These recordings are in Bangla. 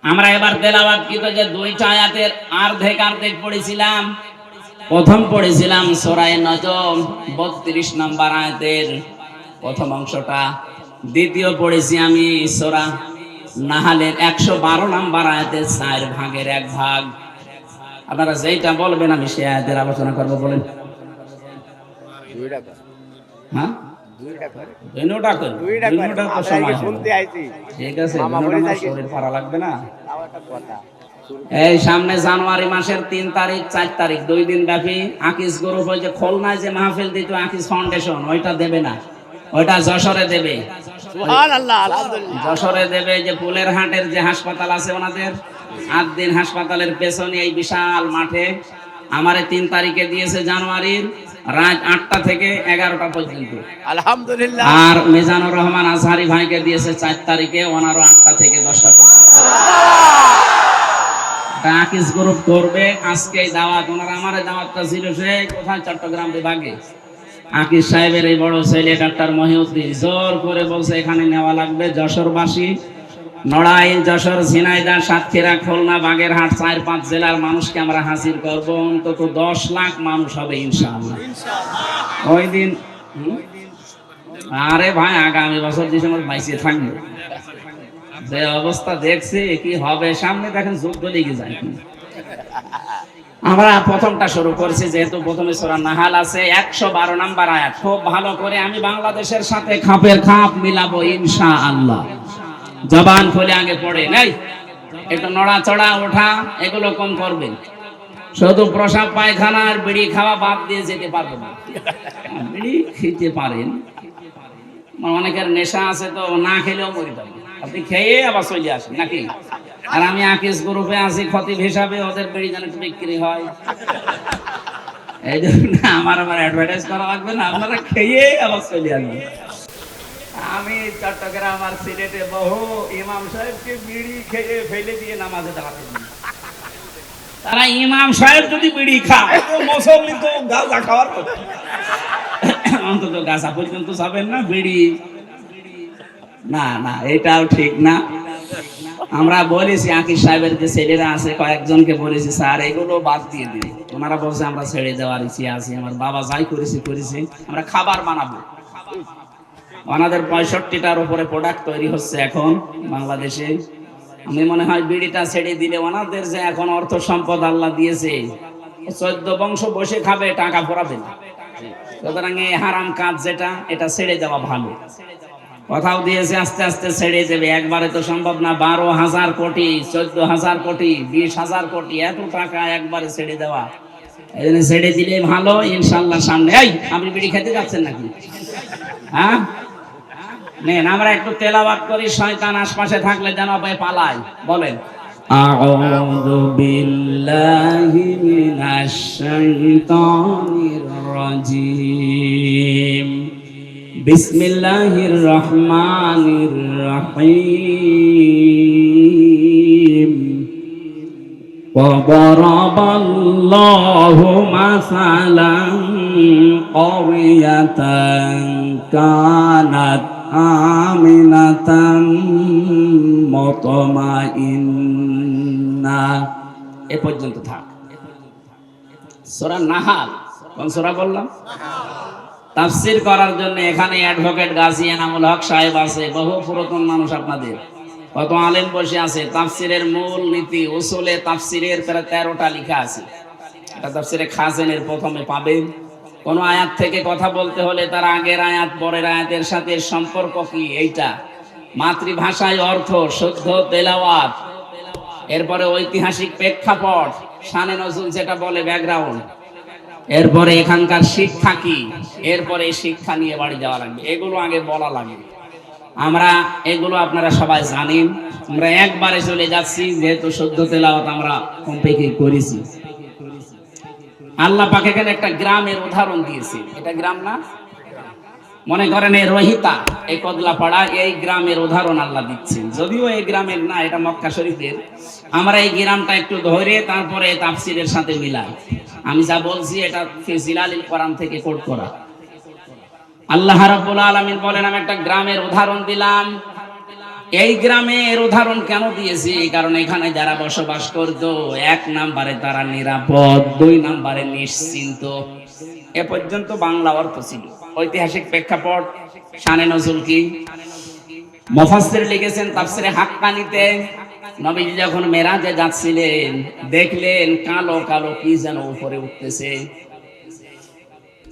আমরা এবার তেলাওয়াত কি যে দুইটা আয়াতের অর্ধেক পড়েছিলাম। প্রথম পড়েছিলাম সূরা নজম 32 নম্বর আয়াতের প্রথম অংশটা, দ্বিতীয় পড়েছি আমি সূরা নাহালের 112 নম্বর আয়াতের 4 ভাগের 1 ভাগ। আপনারা যেটা বলবেন আমি সেই আয়াতের আলোচনা করব। বলেন হ্যাঁ, এই সামনে জানুয়ারি মাসের 3 তারিখ 4 তারিখ 2 দিন ব্যাপী আকিস গ্রুপ ওই যে খুলনায় যে মাহফিল দিত আকিস ফাউন্ডেশন, ওইটা দেবে না, ওইটা যশোরে দেবে। যশোরে দেবে যে পুলের হাটের যে হাসপাতাল আছে ওনাদের 8 দিন হাসপাতালের পেছনে এই বিশাল মাঠে আমারে 3 তারিখে দিয়েছে জানুয়ারির রাত 8টা থেকে 11টা পর্যন্ত। আলহামদুলিল্লাহ। আর মিজানুর রহমান আজহারি ভাইকে দিয়েছে 4 তারিখে, ওনারও 8টা থেকে 10টা পর্যন্ত। আকিস গ্রুপ করবে আজকে দাওয়াত, ওনারা আমার দাওয়াতটা ছিল সেই কোথায় চট্টগ্রাম বিভাগে। আকিস সাহেবের এই বড় ছেলে ডাক্তার মহিউদ্দিন জোর করে বলছে এখানে নেওয়া লাগবে। যশোরবাসী, নড়াইল, যশোর, ঝিনাইদহ, সাতক্ষীরা, খুলনা, বাগেরহাট 4-5 জেলার মানুষকে আমরা হাজির করব। অন্তত 10 লাখ মানুষ হবে ইনশাআল্লাহ ওই দিন। আরে ভাই আগামী বছর ডিসেম্বর 22 থাকবে। যে অবস্থা দেখছি কি হবে সামনে, দেখেন যুদ্ধ লেগে যায়। আমরা প্রথমটা শুরু করছি, যেহেতু প্রথমে সূরা নাহাল আছে 112 নম্বর আয়াত। খুব ভালো করে আমি বাংলাদেশের সাথে খাপের খাপ মিলাবো ইনশাআল্লাহ। জবান খুলে আগে পড়ে নেই, একটু নড়াচড়া ওঠা এগুলো কম করবেন। শুধু প্রসাব পায়খানা আর বিড়ি খাওয়া বাদ দিয়ে যেতে পারবেন না। বিড়ি খেতে পারেন, অনেকের নেশা আছে তো না খেলেও মরে যাবে। আপনি খেয়ে আবার চলে আসেন নাকি? আর আমি আকিস গ্রুপে আছি খতিব হিসাবে, ওদের বিড়ি যেন একটু বিক্রি হয় এই জন্য আমার অ্যাডভার্টাইজ করা লাগবে না, আপনারা খেয়ে আবার চলে আসবেন। আমি চট্টগ্রাম আর সিলেটে বহু ইমাম সাহেবকে বিড়ি খেয়ে ফেলে দিয়ে নামাজে দাঁড়াতে দিই। তারা ইমাম সাহেব যদি বিড়ি খায় তো মুসল্লি তো গাঁজা খাওয়ার কথা, অন্তত গাঁজা পর্যন্ত যাবেন না, বিড়ি না। না, এটাও ঠিক না। আমরা বলেছি আকিস সাহেবের যে ছেলেরা আছে কয়েকজনকে বলেছি স্যার এগুলো বাদ দিয়ে দিন। ওনারা বলছে আমরা ছেড়ে দেওয়ার ইচ্ছে আছে। আমার বাবা যাই করেছি আমরা খাবার বানাবো। ওনাদের 65টার উপরে প্রোডাক্ট তৈরি হচ্ছে এখন বাংলাদেশে। আমি মনে হয় বিড়িটা ছেড়ে দিলে ওনাদের যে এখন অর্থ সম্পদ আল্লাহ দিয়েছে 14 বংশ বসে খাবে, টাকা পড়াবে না। সুতরাং এই হারাম কাজ যেটা, এটা ছেড়ে দেওয়া ভালো। কথাও দিয়েছে আস্তে আস্তে ছেড়ে দেবে, একবারে তো সম্ভব না। 12,000 কোটি, 14,000 কোটি, 20,000 কোটি এত টাকা একবারে ছেড়ে দেওয়া, এই জন্য ছেড়ে দিলে ভালো ইনশাল্লাহ। সামনে এই আপনি বিড়ি খেতে যাচ্ছেন নাকি? হ্যাঁ নেন, আমরা একটু তেলাওয়াত করি, শয়তান আশপাশে থাকলে যেন পালায়। বলেন আউযু বিল্লাহি মিনাশ শাইতানির রাজীম, বিসমিল্লাহির রহমানির রহিম। وضرب الله مثلا قرية كانت آمنة مطمئنة। এ পর্যন্ত থাক। সূরা নাহাল, কোন সূরা বললাম? তাফসীর করার জন্য এখানে অ্যাডভোকেট গাজী এনামুল হক সাহেব আছে, বহু পুরাতন মানুষ আপনাদের, কত আলেম বসে আছে। তাফসীরের মূল নীতি উসুলে তাফসীরের প্রায় 13টা লেখা আছে। এটা তাফসীরে খাজেনের প্রথমে পাবেন। কোন আয়াত থেকে কথা বলতে হলে তার আগের আয়াত পরের আয়াতের সাথে সম্পর্ক কি, এইটা মাতৃভাষায় অর্থ, শুদ্ধ তেলাওয়াত, এরপরে ঐতিহাসিক প্রেক্ষাপট, শানে নজুল যেটা বলে ব্যাকগ্রাউন্ড, এরপরে এখানকার শিক্ষা কি, এরপরে শিক্ষা নিয়ে বাড়ি যাওয়া লাগবে। এগুলো আগে বলা লাগে। আমরা এগুলো আপনারা সবাই জানেন। আমরা একবারে চলে যাচ্ছি, যেহেতু শুদ্ধ তেলাওয়াত আমরা কমপ্লিট করেছি। আল্লাহ পাক এখানে একটা গ্রামের উদাহরণ দিয়েছে। এটা গ্রাম না, মনে করেন এই রহিতা, এই কদলাপাড়া, এই গ্রামের উদাহরণ আল্লাহ দিচ্ছেন। যদিও এই গ্রামের না, এটা মক্কা শরীফের। আমরা এই গ্রামটা একটু ধরে তারপরে তাফসীরের সাথে মিলাই। আমি যা বলছি এটা ফিজিলালিল কোরআন থেকে কোট করা। আল্লাহ রাব্বুল আলামিন বলেন, আমি একটা গ্রামের উদাহরণ দিলাম। এই গ্রামের উদাহরণ কেন দিয়েছি, কারণ এখানে যারা বসবাস করত, 1 নম্বরে তারা নিরাপদ, 2 নম্বরে নিশ্চিন্ত। এ পর্যন্ত বাংলা অর্থ ছিল। ঐতিহাসিক প্রেক্ষাপট, শানে নজুল কি? মুফাসসির লিখেছেন তাফসিরে হাক্কানিতে, নবীজি যখন মেরাজে যাচ্ছিলেন দেখলেন কালো কালো কি যেন উপরে উঠতেছে।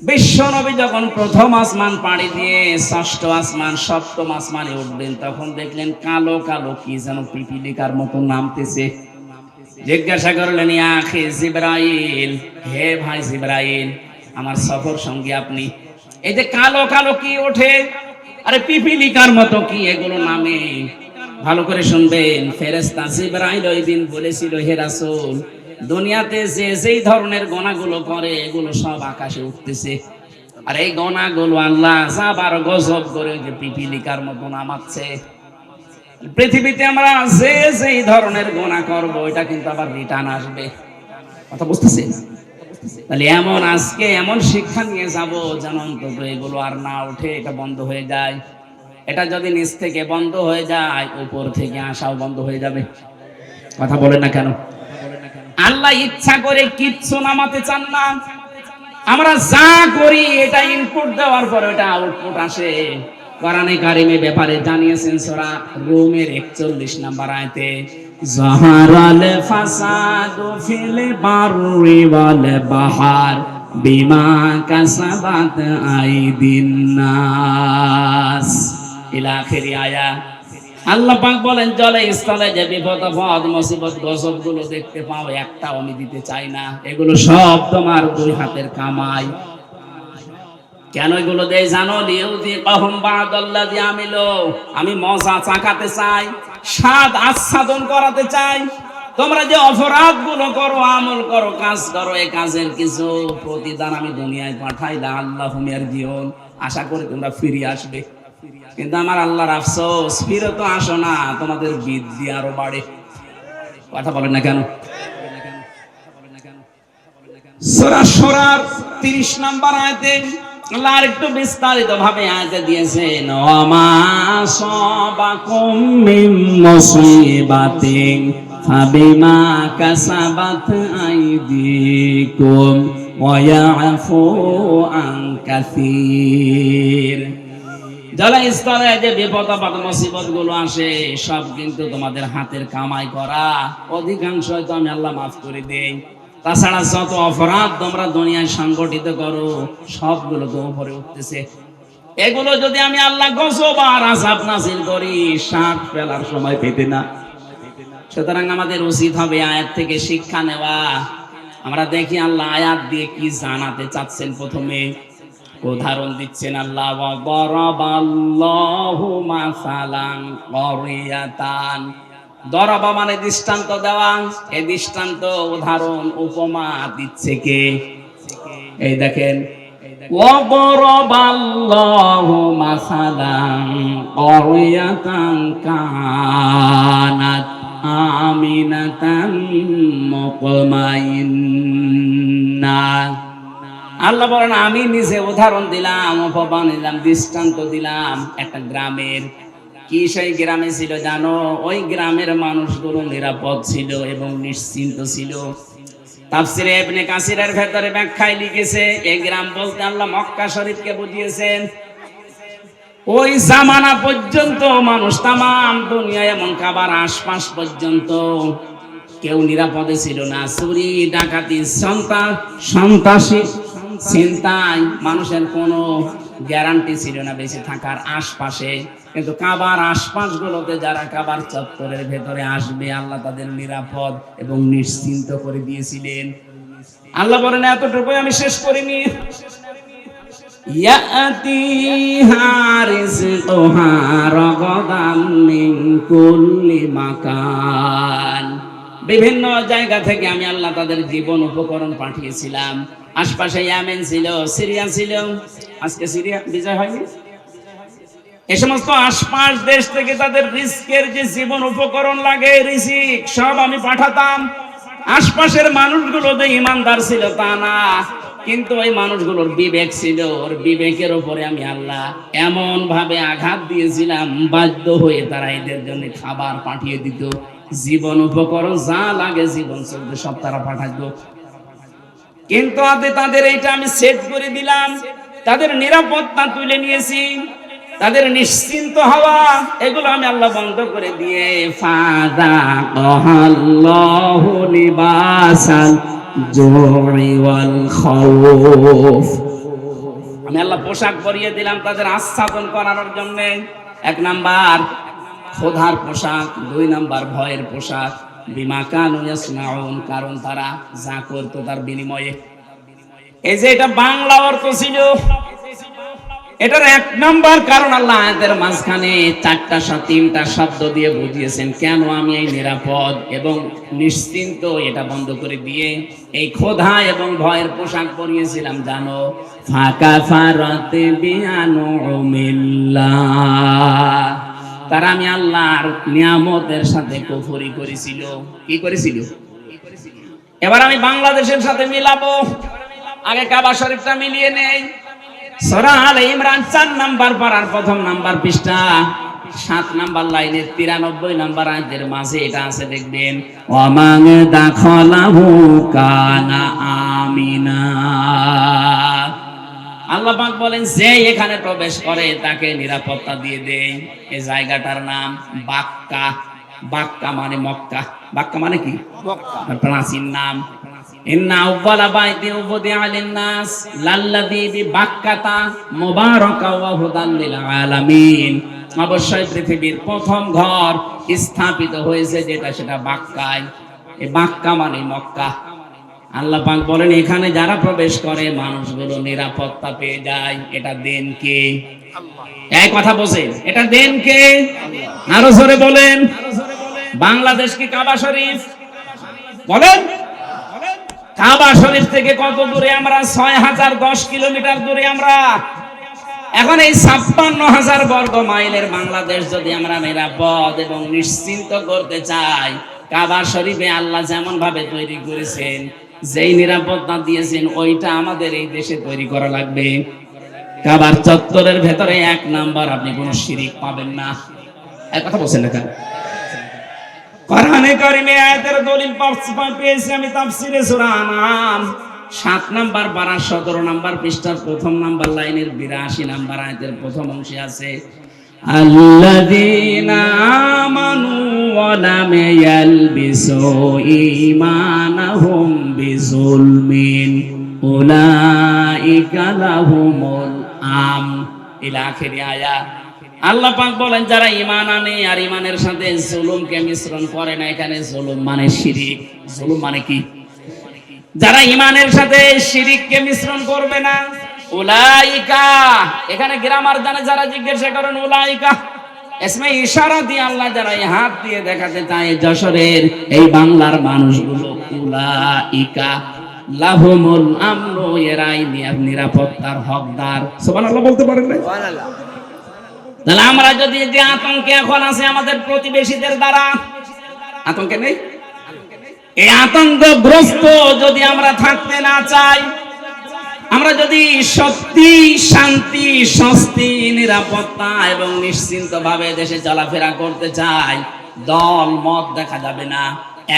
বিশ্ব নবী যখন প্রথম আসমান পাড়ি দিয়ে 6ষ্ঠ আসমান 7ম আসমানে উঠবেন, তখন দেখলেন কালো কালো কি যেন পিপিলিকার মতো নামতেছে। জিজ্ঞাসা করলেন, ইয়া আখি জিবরাইল, হে ভাই জিবরাইল, আমার সফর সঙ্গী আপনি, এই যে কালো কালো কি ওঠে, আরে পিপিলিকার মতো কি এগুলো নামে? ভালো করে শুনবেন, ফেরেশতা জিবরাইল ওই দিন বলেছিল, হে রাসূল, দুনিয়াতে যে যেই ধরনের গোনাগুলো করে এগুলো সব আকাশে উঠতেছে, আর এই গোনাগুলো আল্লাহ যাবার গজব করে যে পিপিলিকার মতো নামাচ্ছে। পৃথিবীতে আমরা যে যেই ধরনের গোনা করব এটা কিন্তু আবার রিটার্ন আসবে। কথা বুঝতেছেন? তাহলে এমন আজকে এমন শিক্ষা নিয়ে যাব যেন অন্তত এগুলো আর না উঠে, এটা বন্ধ হয়ে যায়। এটা যদি নিচ থেকে বন্ধ হয়ে যায়, উপর থেকে আসাও বন্ধ হয়ে যাবে। কথা বলেন না কেন? আল্লাহ ইচ্ছা করে কিচ্ছু নামাতে চান না। আমরা যা করি এটা ইনপুট দেওয়ার পর এটা আউটপুট আসে। কোরআনে কারিমে ব্যাপারে জানিয়েছেন সূরা রুমের 41 নম্বর আয়াতে, যাহারাল ফাসাদু ফিল বাররি ওয়াল বাহার বিমা কাসাবাত আইদিন নাস, ইলা আখিরি আয়া। আল্লাহ পাক বলেন, জলে স্থলে যে বিপদ আপদ মুসিবত গজব গুলো দেখতে পাও, একটাও আমি দিতে চাই না, এগুলো সব তোমার 2 হাতের কামাই। কেন এগুলো দেই জানো? লিউযিকাহুম বা'দাল্লাযী আমিলু, আমি মজা চাকাতে চাই, স্বাদ আস্বাদন করাতে চাই। তোমরা যে অপরাধ গুলো করো, আমল করো, কাজ করো, এই কাজের কিছু প্রতিদান আমি দুনিয়ায় পাঠাই, লাআল্লাহুম ইয়ারজিউন, আশা করি তোমরা ফিরে আসবে। কিন্তু আমার আল্লাহর আফসোস, ফিরে তো আসো না, তোমাদের বৃদ্ধি আরো বাড়ে। কথা বলেন না কেন? সূরা শুরার 30 নম্বর আয়াতে আল্লাহ আরেকটু বিস্তারিত ভাবে আয়াতে দিয়েছেন, ওয়ামা সাবাকুম মিন মুসিবাতিন ফাবিমা কাসাবাত আইদিকুম ওয়া ইয়াফু আন কাসীর। জলস্থলে যে বিপদ আপদ মুসিবত গুলো আসে সব কিন্তু তোমাদের হাতের কামাই করা, অধিকাংশই তো আমি আল্লাহ মাফ করে দেই। তাছাড়া যত অপরাধ তোমরা দুনিয়ায় সংগঠিত করো সবগুলো তো উপরে উঠতেছে। এগুলো যদি আমি আল্লাহ গজব আর আযাব নাযিল করি, শ্বাস ফেলার সময় পেতে না। সুতরাং আমাদের উচিত হবে আয়াত থেকে শিক্ষা নেওয়া। আমরা দেখি আল্লাহ আয়াত দিয়ে কি জানাতে চাচ্ছেন। প্রথমে উদাহরণ দিচ্ছেন আল্লাহ, ওয়া দারাবাল্লাহু মাসালান ক্বরিয়াতান। দরাবা মানে দৃষ্টান্ত দেওয়া, এই দৃষ্টান্ত উদাহরণ উপমা দিচ্ছে কে? এই দেখেন, ওয়া দারাবাল্লাহু মাসালান ক্বরিয়াতান কানাত আমিনাতান মুতমাইন্না। আল্লাহ বলেন, আমি নিজে উদাহরণ দিলাম, উপমা দিলাম, দৃষ্টান্ত দিলাম একটা গ্রামের। কি সেই গ্রামে ছিল জানো? ওই গ্রামের মানুষগুলো নিরাপদ ছিল এবং নিশ্চিন্ত ছিল। তাফসিরে ইবনে কাসিরের ভেতরে ব্যাখ্যায় লিখেছে, এই গ্রাম বলতে আল্লাহ মক্কা শরীফকে বুঝিয়েছেন। ওই জামানা পর্যন্ত মানুষ তামাম দুনিয়ায় এমন কাবার আশপাশ পর্যন্ত কেউ নিরাপদে ছিল না। চুরি ডাকাতি সন্ত্রাসী চিন্তায় মানুষের কোনো গ্যারান্টি ছিল না বেঁচে থাকার আশপাশে। কিন্তু কাবার আশপাশ গুলোতে যারা কাবার চত্বরের ভেতরে আসবে আল্লাহ তাদের নিরাপদ এবং নিশ্চিন্ত করে দিয়েছিলেন। আল্লাহ বলেন, এতটুকুই আমি শেষ করিনি। ইয়াতিহা রিজকুহা রাগাদাম মিন কুল্লি মাকান। বিভিন্ন জায়গা থেকে আমি আল্লাহ তাদের জীবন উপকরণ পাঠিয়েছিলাম। আশপাশে ইয়েমেন ছিল, সিরিয়া ছিল। আজকে সিরিয়া বিজয় হয়নি। এই সমস্ত আশপাশ দেশ থেকে তাদের রিস্কের যে জীবন উপকরণ লাগে, রিজিক সব আমি পাঠাতাম। আশপাশের মানুষগুলো যে ইমানদার ছিল তা না, কিন্তু ওই মানুষগুলোর বিবেক ছিল, ওর বিবেকের উপরে আমি আল্লাহ এমন ভাবে আঘাত দিয়েছিলাম, বাধ্য হয়ে তারা এদের জন্য খাবার পাঠিয়ে দিত, জীবন উপকরণ যা লাগে জীবন চলতে সব তারা পাঠাতো। কিন্তু তাদের এইটা আমি সেট করে দিলাম, তাদের নিরাপত্তা তুলে নিয়েছি, তাদের নিশ্চিন্ত হওয়া এগুলো আমি আল্লাহ বন্ধ করে দিয়ে ফাযাকাল্লাহু লিবাসাল জুই ওয়াল খাউফ, আমি আল্লাহ পোশাক পরিয়ে দিলাম তাদের আচ্ছাদন করানোর জন্য। 1 নাম্বার ক্ষুধার পোশাক, 2 নাম্বার ভয়ের পোশাক, বিমা কানু ইয়াসনাউন, কারণ তারা যা করতো তার বিনিময়ে। এই যে এটা বাংলা অর্থ ছিল, এটার 1 নাম্বার কারণ আল্লাহ আয়াতের মাঝখানে 3টা শব্দ দিয়ে বুঝিয়েছেন কেন আমি এই নিরাপদ এবং নিশ্চিন্ত, এটা বন্ধ করে দিয়ে এই ক্ষুধা এবং ভয়ের পোশাক পরিয়েছিলাম। জানো, ফাকাফারাত বিআনউমিল্লাহ, তারা আমি আল্লাহর নিয়ামতের সাথে কুফরি করেছিল। কি করেছিল? এবার আমি বাংলাদেশের সাথে মিলাবো। আগে কাবা শরীফটা মিলিয়ে নেই। সূরা আলে ইমরান 4 নাম্বার পারার 1ম নাম্বার পৃষ্ঠা 7 নাম্বার লাইনের 93 নাম্বার আয়াতের মাঝে এটা আছে, দেখবেন ওয়ামান দাখালাহু কানা আমিনা। আল্লাহ পাক বলেন যে এখানে প্রবেশ করে তাকে নিরাপত্তা দিয়ে দেয়। এই জায়গাটার নাম বাক্কা। বাক্কা মানে মক্কা। বাক্কা মানে কি? মক্কা, প্রাচীন নাম। ইন্না আউওয়ালা বাইতিন উযিআ লিন-নাস লাল্লাযী বিবাক্কাতা মুবারাকা ওয়া হুদাল লিল আলামিন, অবশ্যই পৃথিবীর প্রথম ঘর স্থাপিত হয়েছে যেটা, সেটা বাক্কায়। এই বাক্কা মানে মক্কা। আল্লাহ পাক বলেন এখানে যারা প্রবেশ করে মানুষগুলো নিরাপত্তা পেয়ে যায়। এটা দেন কে? আল্লাহ। এই কথা বোঝেন, এটা দেন কে? আরো জোরে বলেন। বাংলাদেশ কি কাবা শরীফ? বলেন। কাবা শরীফ থেকে কত দূরে আমরা? 6010 কিলোমিটার দূরে আমরা। এখন এই 56,000 বর্গ মাইলের বাংলাদেশ যদি আমরা নিরাপদ এবং নিশ্চিন্ত করতে চাই, কাবা শরীফে আল্লাহ যেমন ভাবে তৈরি করেছেন, যেই নিরাপত্তা দিয়েছেন, ওইটা আমাদের এই দেশে তৈরি করা লাগবে। কাবার চত্বরের ভেতরে 1 নাম্বার আপনি কোনো শিরিক পাবেন না। এক কথা বলছেন না কেন? কোরআনে কারিমে আয়াতের দলিল পেয়েছি আমি তাফসীরে সূরা আনআম 7 নাম্বার পারা 17 নাম্বার পৃষ্ঠার 1ম নাম্বার লাইনের 82 নাম্বার আয়াতের প্রথম অংশে আছে আল্লাযীনা আমানু ওয়া লাম ইয়ালবিসু ঈমানাহুম বিযুলমিন উলাইকা লাহুমুল আমন ইলা আখিরি আয়াত। আল্লাহ পাক বলেন যারা ঈমান আনে আর ঈমানের সাথে জুলুমকে মিশ্রণ করে না, এখানে জুলুম মানে শিরিক। জুলুম মানে কি? যারা ঈমানের সাথে শিরিককে মিশ্রণ করবে না, উলাইকা, এখানে গ্রামার জানে যারা জিজ্ঞাসা করেন উলাইকা ইসমে ইশারা দিয়ে আল্লাহ যারা এই হাত দিয়ে দেখাতে চায় যশোরের এই বাংলার মানুষগুলো, উলাইকা লাহুমুল আমনু, এরাই নিরাপত্তার হকদার। সুবহানাল্লাহ বলতে পারেন না? সুবহানাল্লাহ। তাহলে আমরা যদি যে আতঙ্কে এখন আছে আমাদের প্রতিবেশীদের দ্বারা, আতঙ্কে নেই, এই আতঙ্কগ্রস্ত যদি আমরা থাকতে না চাই, আমরা যদি সত্যি শান্তি, স্বস্তি, নিরাপত্তা এবং নিশ্চিন্ত ভাবে দেশে চলাফেরা করতে চাই, দল মত দেখা যাবে না।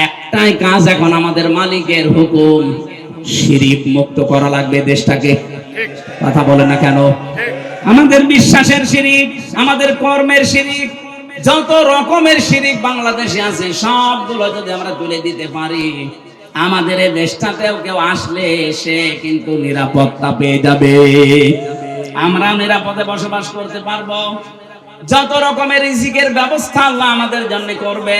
একটাই কাজ এখন আমাদের মালিকের হুকুম, শিরিক মুক্ত করা লাগবে দেশটাকে। কথা বলে না কেন? আমাদের বিশ্বাসের শিরিক, আমাদের কর্মের শিরিক, যত রকমের শিরিক বাংলাদেশে আছে সবগুলো যদি আমরা তুলে দিতে পারি, আমাদের এই দেশটাতেও কেউ আসলে সে কিন্তু নিরাপত্তা পেয়ে যাবে। আমরা নিরাপদে বসবাস করতে পারবো। যত রকমের রিজিকের ব্যবস্থা আল্লাহ আমাদের জন্য করবে।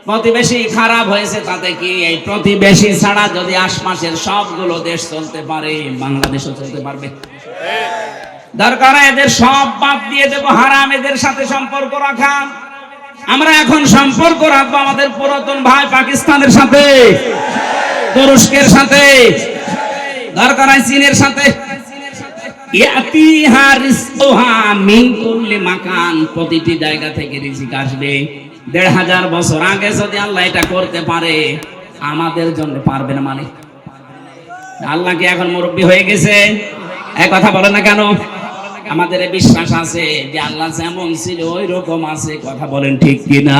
প্রতিবেশী খারাপ হয়েছে তাতে কি? এই প্রতিবেশী ছাড়া যদি আশপাশের সবগুলো দেশ চলতে পারে, বাংলাদেশও চলতে পারবে। দরকার এদের সব বাদ দিয়ে দেবো, হারাম এদের সাথে সম্পর্ক রাখা। আমরা এখন সম্পর্ক রাখবো আমাদের পুরাতন ভাই পাকিস্তানের সাথে, তুরস্কের সাথে, দরকার চীনের সাথে। ইয়াতিহা রিজকুহা মিন কুল্লি মাকান, প্রতিটি জায়গা থেকে রিজিক আসবে। ১৫০০ বছর আগে যদি আল্লাহ এটা করতে পারে, আমাদের জন্য পারবে না মানে? আল্লাহ কি এখন মুরব্বী হয়ে গেছে? এক কথা বলে না কেন? আমাদের বিশ্বাস আছে যে আল্লাহ যেমন ছিল ওই রকম আছে। কথা বলেন ঠিক কিনা?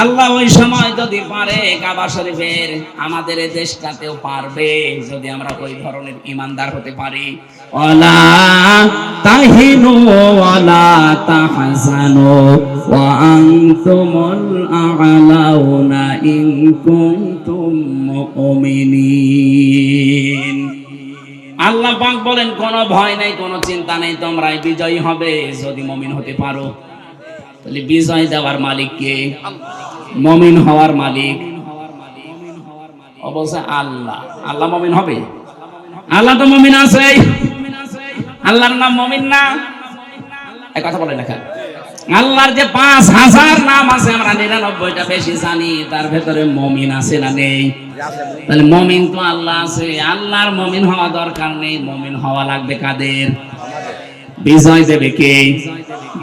আল্লাহ ওই সময় যদি পারে কাবা শরীফের আমাদের এই দেশটাতেও পারবে, যদি আমরা ওই ধরনের ইমানদার হতে পারি। ওয়ালা তাহিনু ওয়ালা তাহজানু ওয়া আনতুমুল আ'লাউনা ইন কুনতুম মুমিনিন। আল্লাহ পাক বলেন কোনো ভয় নাই, কোনো চিন্তা নেই, তোমরাই বিজয়ী হবে যদি মুমিন হতে পারো। তাহলে বিজয় দেওয়ার মালিক কে? মুমিন হওয়ার মালিক অবশ্যই আল্লাহ। আল্লাহ মুমিন হবে? আল্লাহ তো মুমিন আছে, আল্লাহর নাম মুমিন না? এই কথা বলে না কেন? আল্লাহর যে 5000 নাম আছে আমরা 99টা বেশি জানি, তার ভেতরে মুমিন আছে না নেই? তাহলে মুমিন তো আল্লাহ আছে, আল্লাহর মুমিন হওয়া দরকার নেই। মুমিন হওয়া লাগবে কাদের? বিজয় দেবে কে?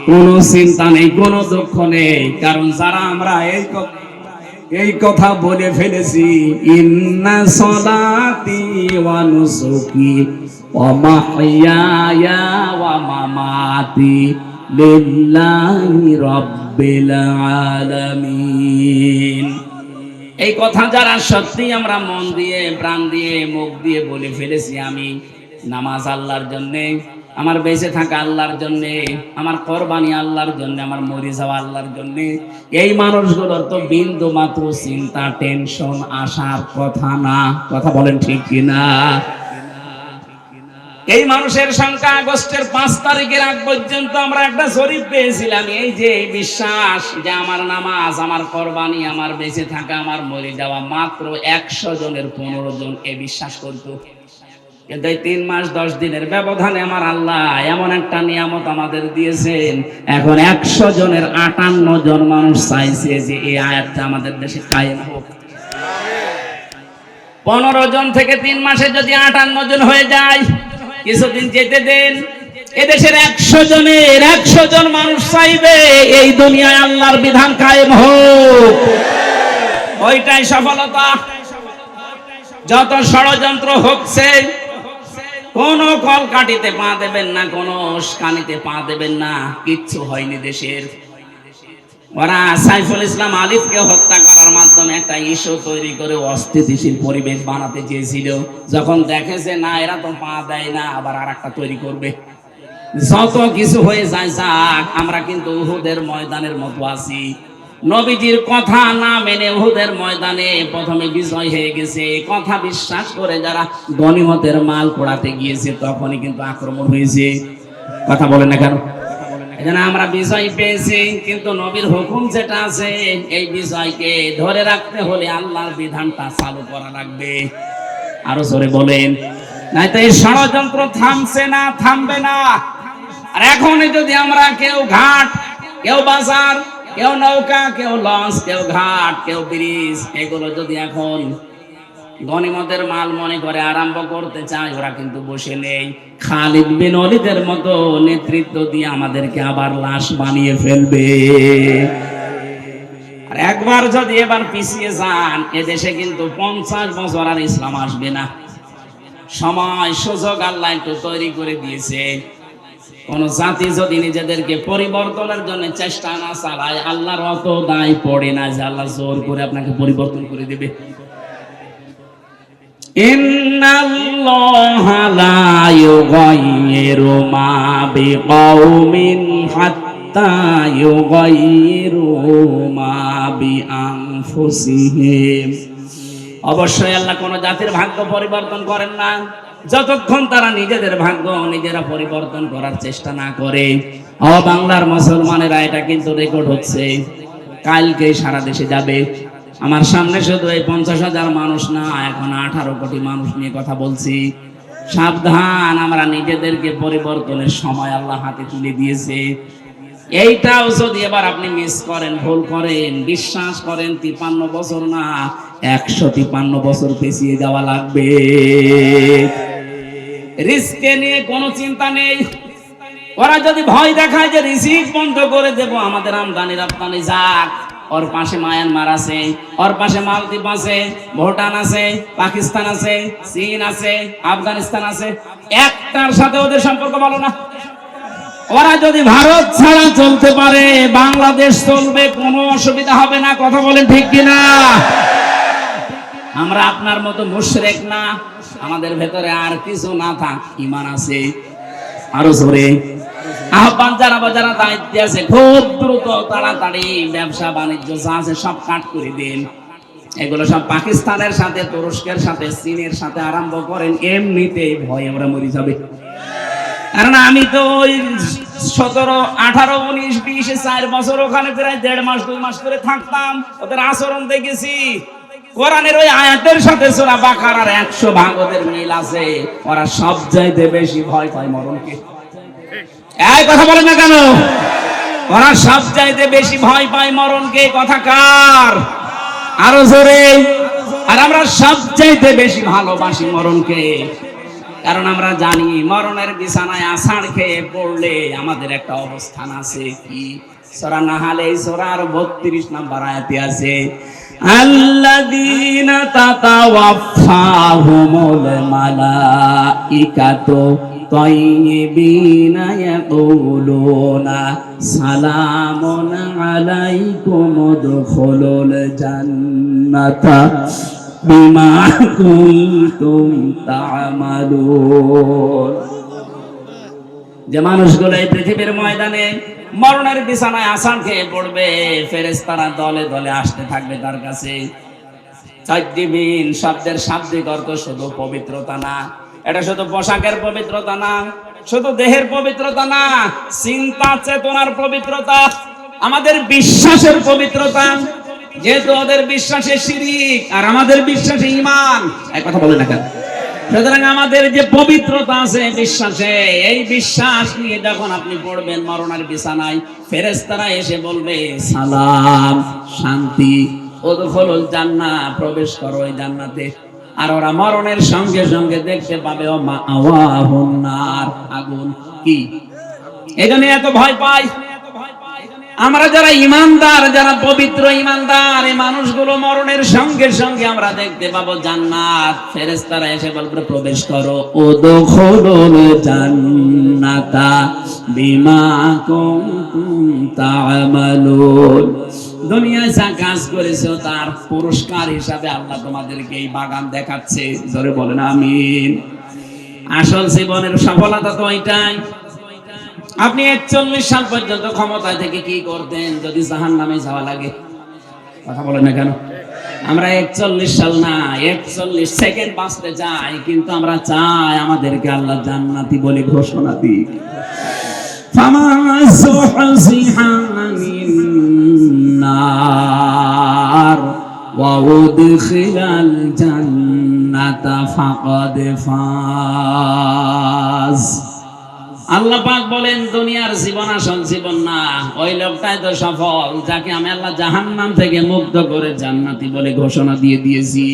কোনো চিন্তা নেই, কোনো দুঃখ নেই, কারণ যারা আমরা এই কথা বলে ফেলেছি, ইন্না সলাতি ওয়া নুসুকি ওয়া মাহইয়ায়া ওয়া মামাতি লিল্লাহি রাব্বিল আলামিন। এই কথা যারা সত্যি আমরা মন দিয়ে, প্রাণ দিয়ে, মুখ দিয়ে বলে ফেলেছি, আমি নামাজ আল্লাহর জন্যে, আমার বেঁচে থাকা আল্লাহর জন্যে, আমার কোরবানি আল্লাহর জন্যে, আমার মরে যাওয়া আল্লাহর জন্যে, এই মানুষগুলোর তো বিন্দু মাত্র চিন্তা, টেনশন আসার কথা না। কথা বলেন ঠিক কিনা? এই মানুষের সংখ্যা আগস্টের 5 তারিখের আগ পর্যন্ত আমরা একটা জরিপ পেয়েছিলাম। এই যে বিশ্বাস যে আমার নামাজ, আমার কোরবানি, আমার বেঁচে থাকা, আমার মরে যাওয়া, মাত্র 100 জনের 15 জন এ বিশ্বাস করতো। কিন্তু এই 3 মাস 10 দিনের ব্যবধানে আমার আল্লাহ এমন একটা নিয়ামত আমাদের দিয়েছেন, এখন 100 জনের 58 জন মানুষ চাইছে যে এই আয়াতটা আমাদের দেশে কায়েম হোক। 15 জন থেকে 3 মাসে যদি 58 জন হয়ে যায়, কিছুদিন যেতে দেন, এদেশের 100 জনের 100 জন মানুষ চাইবে এই দুনিয়ায় আল্লাহর বিধান কায়েম হোক। ওইটাই সফলতা। যত ষড়যন্ত্র হচ্ছে, কোন কল কাটিতে পা দেবেন না, কোন উস্কানিতে পা দেবেন না, কিচ্ছু হয়নি দেশের। ওরা সাইফুল ইসলাম আলিফকে হত্যা করার মাধ্যমে একটা ইস্যু তৈরি করে অস্থিতিশীল পরিবেশ বানাতে চেয়েছিল। যখন দেখেছে না এরা তো পা দেয় না, আবার আর একটা তৈরি করবে। যত কিছু হয়ে যায় যাক, আমরা কিন্তু উহুদের ময়দানের মতো আছি। নবীজির কথা না মেনে উহুদের ময়দানে প্রথমে বিজয় হয়ে গেছে। কথা বিশ্বাস করে যারা গনিমতের মাল পোড়াতে গিয়েছে, তখনই কিন্তু আক্রমণ হয়েছে। কথা বলে না কেন? এজন্য আমরা বিজয় পেয়েছি, কিন্তু নবীর হুকুম যেটা আছে, এই বিজয়কে ধরে রাখতে হলে আল্লাহর বিধানটা চালু করা লাগবে। আরো জোরে বলেন, নাই তো এই ষড়যন্ত্র থামছে না, থামবে না। আর এখন যদি আমরা কেউ ঘাট, কেউ বাজার, কেউ নৌকা, কেউ লঞ্চ, কেউ ঘাট, কেউ ব্রিজ, এগুলো যদি এখন গনিমতের মাল মনে করে আরম্ভ করতে চায়, ওরা কিন্তু বসে নেই। খালিদ বিন ওয়ালিদের মতো নেতৃত্ব দিয়ে আমাদেরকে আবার লাশ বানিয়ে ফেলবে। আর একবার যদি এবার পিছিয়ে যান, এদেশে কিন্তু 50 বছর আর ইসলাম আসবে না। সময় সুযোগ আল্লাহ একটু তৈরি করে দিয়েছে। কোন জাতি যদি নিজেদেরকে পরিবর্তনের জন্য চেষ্টা না চালায়, আল্লাহর অত দায় পড়ে না যে আল্লাহ জোর করে আপনাকে পরিবর্তন করে দেবে। ইন্নাল্লাহা লা ইউগাইয়িরু মা বিকাউমিন হাত্তা ইউগাইয়িরু মা বিআনফুসিহিম। অবশ্যই আল্লাহ কোন জাতির ভাগ্য পরিবর্তন করেন না যতক্ষণ তারা নিজেদের ভাগ্য নিজেরা পরিবর্তন করার চেষ্টা না করে। বাংলার মুসলমানেরা, এটা কিন্তু রেকর্ড হচ্ছে, কালকে সারা দেশে যাবে। আমার সামনে শুধু এই 50,000 মানুষ না, এখন 18 কোটি মানুষ নিয়ে কথা বলছি। সাবধান, আমরা নিজেদেরকে পরিবর্তনের সময় আল্লাহ হাতে তুলে দিয়েছে। এইটাও যদি এবার আপনি মিস করেন, ভুল করেন, বিশ্বাস করেন 53 বছর না 153 বছর পেছিয়ে যাওয়া লাগবে। রিস্কে নিয়ে কোনো চিন্তা নেই। ওরা যদি ভয় দেখায় যে রিজিক বন্ধ করে দেব, আমাদের আমদানি রপ্তানি যাক, ওর পাশে মায়ানমার আছে, ওর পাশে মালদ্বীপ আছে, ভুটান আছে, পাকিস্তান আছে, চীন আছে, আফগানিস্তান আছে। একটার সাথে ওদের সম্পর্ক ভালো না। ওরা যদি ভারত ছাড়া চলতে পারে, বাংলাদেশ চলবে, কোনো অসুবিধা হবে না। কথা বলেন ঠিক কিনা? আমরা আপনার মতো মুশরিক না, আমাদের ভেতরে আর কিছু না থাক, ঈমান আছে। আরো জোরে আহ্বান জানাবো, যারা দায়িত্বে আছে খুব দ্রুত তাড়াতাড়ি ব্যবসা বাণিজ্য যা আছে সব কাট করে দিন। এগুলো সব পাকিস্তানের সাথে, তুরস্কের সাথে, চীনের সাথে আরম্ভ করেন, এমনিতেই ভয়ে ওরা মরে যাবে। কারণ আমি তো ওই 17, 18, 19, 20, 4 বছর ওখানে প্রায় 1.5 মাস 2 মাস করে থাকতাম, ওদের আচরণ দেখেছি। কোরআনের ওই আয়াতের সাথে সূরা বাকারার 100 ভাগ ওদের মিল আছে। ওরা সবচাইতে বেশি ভয় পায় মরণকে। এই কথা বলেন না কেন? ওরা সবচাইতে বেশি ভয় পায় মরণকে। কথা কার? আরো জোরে। আর আমরা সবচাইতে বেশি ভালোবাসি মরণকে, কারণ আমরা জানি মরণের বিছানায় আছাড় খেয়ে পড়লে আমাদের একটা অবস্থান আছে। কি? সূরা নাহালে সূরার 32 নম্বর আয়াতে আছে, আল্লাযীনা তাতাওয়াফাহুমুল মালাইকাতু তাইয়্যিবিনা ইয়াকুলুনা সালামুন আলাইকুম উদখুলুল জান্নাতা বিমা কুনতুম তা'মালুন। যে মানুষগুলো এই পৃথিবীর ময়দানে মরণের বিছানায় আছাড় খেয়ে পড়বে, ফেরেশতারা দলে দলে আসতে থাকবে তার কাছে। তাইয়্যিবিন শব্দের শাব্দিক অর্থ শুধু পবিত্রতা না, এটা শুধু পোশাকের পবিত্রতা না, শুধু দেহের পবিত্রতা না, চিন্তা চেতনার পবিত্রতা, আমাদের বিশ্বাসের পবিত্রতা। যেহেতু ওদের বিশ্বাসে শিরিক আর আমাদের বিশ্বাসে ঈমান, এক কথা বলে না কেন? সুতরাং আমাদের যে পবিত্রতা আছে বিশ্বাসে, এই বিশ্বাস নিয়ে যখন আপনি পড়বেন মরণের বিছানায়, ফেরেশতারা এসে বলবে সালাম, শান্তি, উদখুলুল জান্নাহ, প্রবেশ করো ওই জান্নাতে। আর ওরা মরণের সঙ্গে সঙ্গে দেখতে পাবে ও মাআওয়াহুন নার, আগুন। কি এজন্য এত ভয় পাই আমরা যারা ঈমানদার, যারা পবিত্র ঈমানদার, এই মানুষগুলো মরণের সঙ্গে সঙ্গে আমরা দেখতে পাবো জান্নাত। ফেরেশতারা এসে বলবে প্রবেশ করো, উদখুলুল জান্নাতা বিমা কুনতুম তা'মালুন। দুনিয়ায় যা কাজ করেছো তার পুরস্কার হিসাবে আল্লাহ তোমাদেরকে এই বাগান দেখাচ্ছে। জোরে বলেন আমিন। আসল জীবনের সফলতা তো এটাই। আপনি 41 সাল পর্যন্ত ক্ষমতায় থেকে কি করতেন যদি জাহান্নামে যাওয়া লাগে? কথা বলেন না কেন? আমরা 41 সাল না, 41 সেকেন্ড বাঁচতে চাই, কিন্তু আমরা চাই আমাদেরকে আল্লাহ জান্নাতি বলে ঘোষণা দিক। ফামান যুহজিহা আনিন নার ওয়া উদখিলাল জান্নাতা ফাকাদ ফাজ। আল্লাহ পাক বলেন দুনিয়ার জীবন আসল জীবন না, ওই লোকটাই তো সফল যাকে আমি আল্লাহ জাহান্নাম থেকে মুক্ত করে জান্নাতি বলে ঘোষণা দিয়ে দিয়েছি।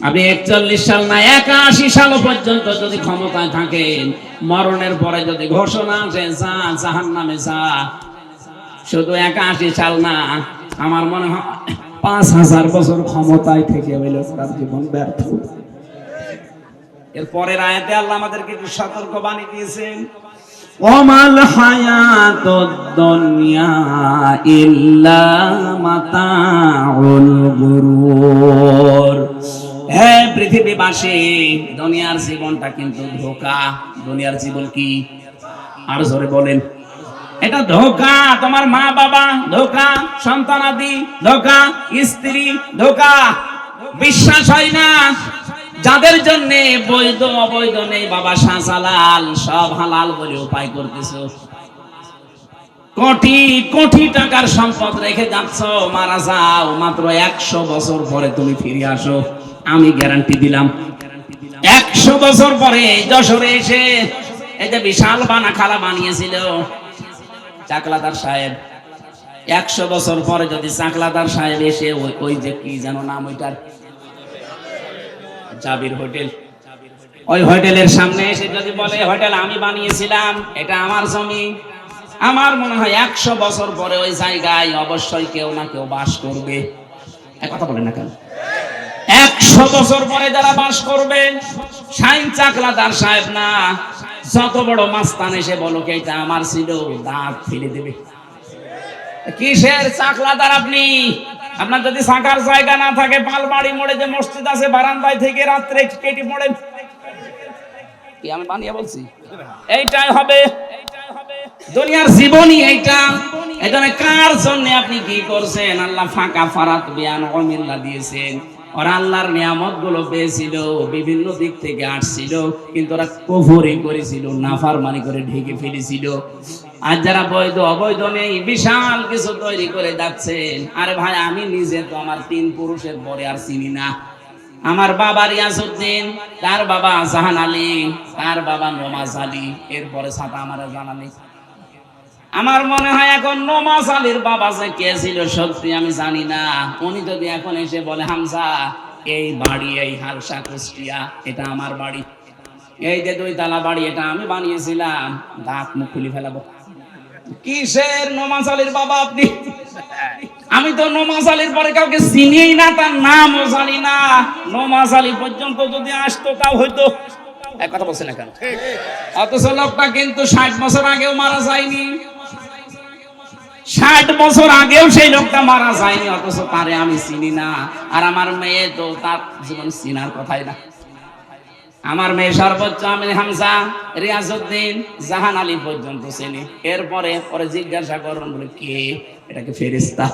আপনি 41 সাল না 81 সাল পর্যন্ত যদি ক্ষমতায় থাকেন, মরণের পরে যদি ঘোষণা আসে যা জাহান্নামে যা, শুধু 81 সাল না, আমার মনে হয় 5000 বছর ক্ষমতায় থেকে ওই লোকটার জীবন ব্যর্থ। এর পরের আয়াতে আল্লাহ আমাদেরকে একটু সতর্ক বাণী দিয়েছেন, ওয়ামাল হায়াতুদ দুনিয়া ইল্লা মাতাউল গুরুর। হে পৃথিবীবাসী, দুনিয়ার জীবনটা কিন্তু ধোঁকা। দুনিয়ার জীবন কি? আর জোরে বলেন। এটা ধোঁকা। তোমার মা বাবা ধোঁকা, সন্তানাদি ধোঁকা, স্ত্রী ধোঁকা। বিশ্বাস হয় না। যাদের জন্য বৈধ অবৈধ নেই, বাবা শাহজালাল, সব হালাল বলে উপায় করতেছো। কোটি কোটি টাকার সম্পদ রেখে যাচ্ছ, মারা যাও, মাত্র 100 বছর পরে তুমি ফিরে আসো, আমি গ্যারান্টি দিলাম। 100 বছর পরে যশোরে এসে এই যে বিশাল খালা বানিয়েছিল চাকলাদার সাহেব, 100 বছর পরে যদি চাকলাদার সাহেব এসে ওই যে কি যেন নাম ওইটার, জাবির হোটেল, ওই হোটেলের সামনে এসে যদি বলে হোটেল আমি বানিয়েছিলাম, এটা আমার জমি, আমার মনে হয় 100 বছর পরে ওই জায়গায় অবশ্যই কেউ না কেউ বাস করবে। এক কথা বলেন না কেন? 100 বছর পরে যারা বাস করবে, শাইন চাকলাদার সাহেব না, যত বড় মাস্তান এসে বলো কি এটা আমার ছিল, দাঁত ফেলে দেবে। কিসের চাকলাদার আপনি? আপনার যদি থাকার জায়গা না থাকে, পালবাড়ি মোড়ে যে মসজিদ আছে, বারান্দায় থেকে রাত্রে কেটে পড়েন। কি আমি বানিয়ে বলছি? এইটাই হবে দুনিয়ার জীবনই এইটা। এখানে কার জন্য আপনি কি করছেন? আল্লাহ ফাঁকা ফারাত বিয়ান অমিল্লা দিয়েছেন। ওরা আল্লাহর নিয়ামত গুলো পেয়েছিল, বিভিন্ন দিক থেকে আসছিল, কিন্তু ওরা কুফরি করেছিল, নাফরমানি করে ঢেকে ফেলেছিল। আর যারা বৈধ অবৈধ নেই, বিশাল কিছু তৈরি করে যাচ্ছেন। আরে ভাই, আমি নিজে তো আমার 3 পুরুষের পরে আর চিনি না। আমার বাবা রিয়াজউদ্দিন, তার বাবা জাহান আলী, তার বাবা নমাজ আলী, এরপরে ছাতা আমার জানা নেই। আমার মনে হয় এখন নমাজ আলীর বাবা যে কে ছিল সত্যি আমি জানি না। উনি যদি এখন এসে বলে, হামজা এই বাড়ি, এই হালসা কুষ্টিয়া, এটা আমার বাড়ি, এই যে 2 তলা বাড়ি, এটা আমি বানিয়েছিলাম, দাঁত মুখ খুলে ফেলাবো। কিসের নমাজ আলীর বাবা আপনি? আমি তো নমাজ আলীর পরে কাউকে চিনিই না, তার নামও জানি না। নমাজ আলী পর্যন্ত যদি আসতো তাও হয়তো। এক কথা বলছেন না কেন? অথচ লোকটা কিন্তু 60 বছর আগেও মারা যায়নি। 60 বছর আগেও সেই লোকটা মারা যায়নি, অথচ তারে আমি চিনি না। আর আমার মেয়ে তো তার জীবন চিনার কথাই না। আমার মেয়ে সর্বোচ্চ আমি হামজা, রিয়াজউদ্দিন, জাহান আলী পর্যন্ত চিনি। এরপরে পরে জিজ্ঞাসা করুন, বলে কে? এটাকে ফেরেশতা।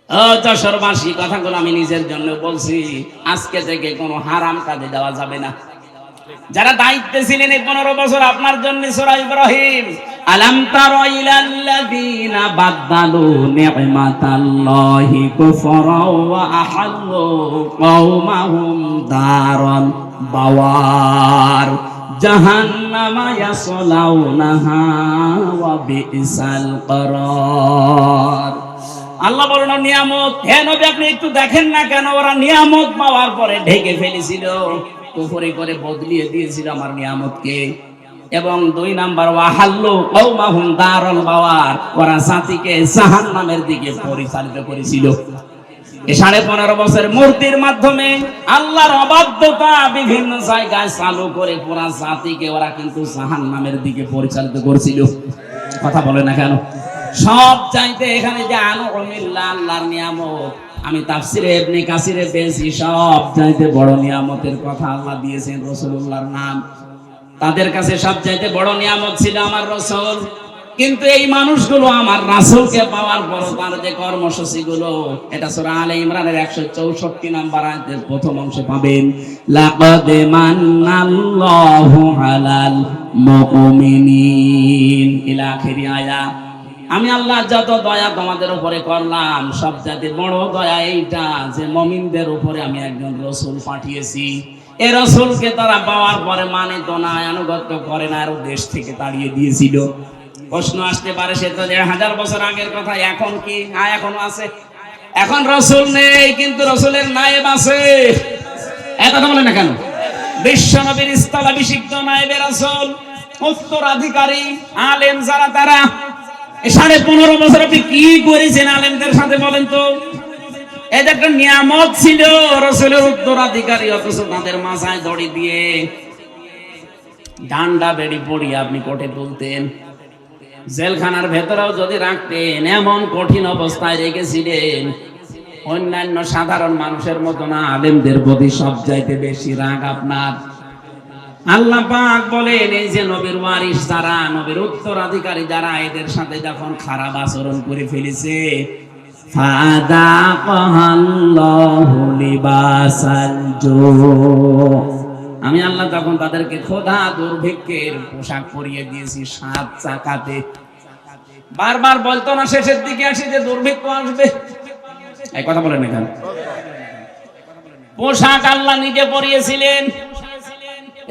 ও যশোরবাসী, কথাগুলো আমি নিজের জন্য বলছি। আজকে থেকে কোনো হারাম কাজে যাওয়া যাবে না। যারা দায়িত্বে ছিলেন এই 15 বছর, আপনার জন্য সূরা ইব্রাহিম, আলাম তারা ইলাল্লাযীনা বাদদালু নি'মাতাল্লাহি কুফরা ওয়া আহাল্লু কওমাহুম দারাল বাওয়ার জাহান্নামা ইয়াসলাউনাহা ওয়া বিসাল করার। আল্লাহ বলেন নিয়ামত, হে নবী আপনি একটু দেখেন না কেন, ওরা নিয়ামত পাওয়ার পরে ঢেকে ফেলেছিল, কুফরি করে বদলিয়ে দিয়েছিল আমার নিয়ামতকে। এবং 2 নাম্বার, ওয়াহাল্লু কওমাহুম দারাল বাওয়ার, ওরা জাতিকে জাহান্নামের দিকে পরিচালিত করেছিল। এই 15.5 বছর মূর্তির মাধ্যমে আল্লাহর অবাধ্যতা বিভিন্ন জায়গায় চালু করে পুরা জাতিকে ওরা কিন্তু জাহান্নামের দিকে পরিচালিত করেছিল। কথা বলে না কেন? সব চাইতে এখানে যে আনউমিল্লাহ আল্লাহর নিয়ামত, আমি তাফসিরে ইবনে কাসিরে পেয়েছি, সব চাইতে বড় নিয়ামতের কথা আল্লাহ দিয়েছেন রাসূলুল্লাহর নাম। তাদের কাছে সব চাইতে বড় নিয়ামত ছিল আমার রাসূল। কিন্তু এই মানুষগুলো আমার রাসূলকে পাওয়ার পর তার যে কর্মসূচিগুলো, এটা সূরা আলে ইমরানের 164 নম্বর আয়াতের প্রথম অংশে পাবেন, লাকাদ মান্নাল্লাহু আলাল মুমিনিন ইলা আখিরি আয়াত। আমি আল্লাহ যত দয়া তোমাদের উপরে করলাম, সবচেয়ে বড় দয়া এইটা যে মুমিনদের উপরে আমি একজন রাসূল পাঠিয়েছি। এই রাসূলকে তারা পাওয়ার পরে মানে তো না, আনুগত্য করে না, আর দেশ থেকে তাড়িয়ে দিয়েছিল। প্রশ্ন আসতে পারে, সে তো 1000 বছর আগের কথা, এখন কি? হ্যাঁ, এখনো আছে। এখন রাসূল নেই, কিন্তু রাসূলের নায়েব আছে। এ কথা বলে না কেন? বিশ্ব নবীর স্থলাভিষিক্ত নায়েবে রাসূল, উত্তরাধিকারী আলেম যারা, তারা 15.5 বছর আপনি কি করেছেন আলেমদের সাথে বলেন তো? এটা একটা নিয়ামত ছিল, রাসূলের উত্তরাধিকারী, অথচ তাদের মাথায় দড়ি দিয়ে ডান্ডা বেড়ি পড়িয়ে আপনি কোটে তুলতেন। জেলখানার ভেতরেও যদি রাখতেন, এমন কঠিন অবস্থায় রেখেছিলেন, অন্যান্য সাধারণ মানুষের মতো না, আলেমদের প্রতি সবচাইতে বেশি রাগ আপনার। আল্লাহ পাক বলেন, এই যে নবীর ওয়ারিস যারা, নবীর উত্তরাধিকারী যারা, এদের সাথে যখন খারাপ আচরণ করে ফেলেছে, ফাদাকাল্লাহু লিবাসাল জু, আমি আল্লাহ তখন তাদেরকে ক্ষুধা দুর্ভিক্ষের পোশাক পরিয়ে দিয়েছি 7 চাকাতে। বারবার বলতো না শেষের দিকে আসে যে দুর্ভিক্ষ আসবে? এই কথা বলেন এখানে। পোশাক আল্লাহ নিজে পরিয়েছিলেন।